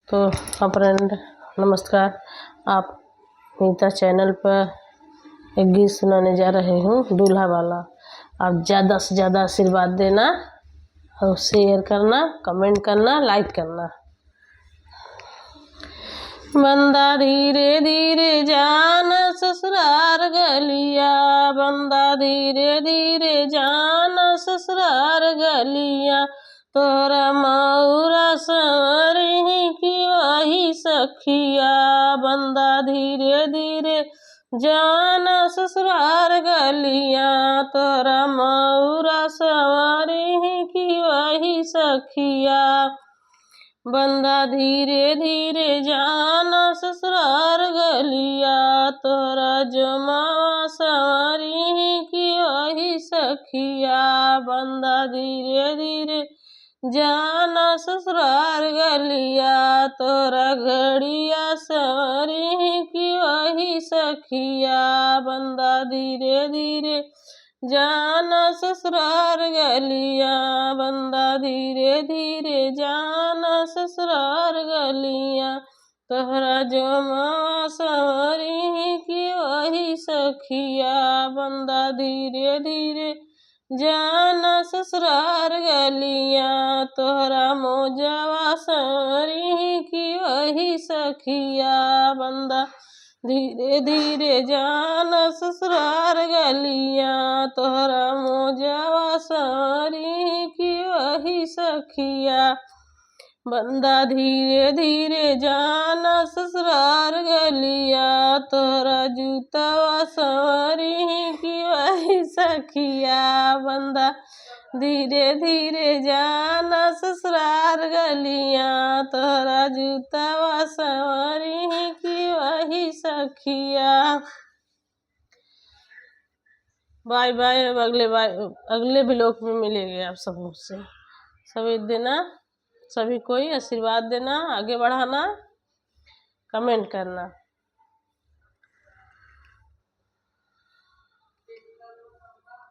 तो हाँ फ्रेंड, नमस्कार। आप नीता चैनल पर एक गीत सुनाने जा रहे हूँ, दूल्हा वाला। आप ज़्यादा से ज़्यादा आशीर्वाद देना और शेयर करना, कमेंट करना, लाइक करना। बंदा धीरे धीरे जाना ससुराल गलिया, बंदा धीरे धीरे जाना ससुराल गलिया। तोरा मऊरा संवरही की वही सखिया, बंदा धीरे धीरे जाना ससुराल गलिया। तोरा मऊरा संवरही की वही सखिया, बंदा धीरे धीरे जाना ससुराल गलिया। तोरा जमावा संवरही की वही सखिया, बंदा धीरे धीरे जाना ससुराल गलिया। तोरा घड़िया संवरही की वही सखिया, बंदा धीरे धीरे जाना ससुराल गलिया। बंदा धीरे धीरे जाना ससुराल गलिया। तोहरा जमावा संवरही की वही सखिया, बंदा धीरे धीरे जाना ससुराल गलिया। तोहरा मोजावा संवरही की वही सखिया, बंदा धीरे धीरे जाना ससुराल गलिया। तोहरा मोजावा संवरही की वही सखिया, बंदा धीरे धीरे जाना ससुराल गलिया। तोहरा जूतावा संवरही की वही सखिया, बंदा धीरे धीरे जाना ससुराल गलिया। तोहरा जूतावा संवरही की वही सखिया। By by. अगले ब्लॉग में मिलेंगे आप सब मुझसे। सभी देना, सभी कोई आशीर्वाद देना, आगे बढ़ाना, कमेंट करना।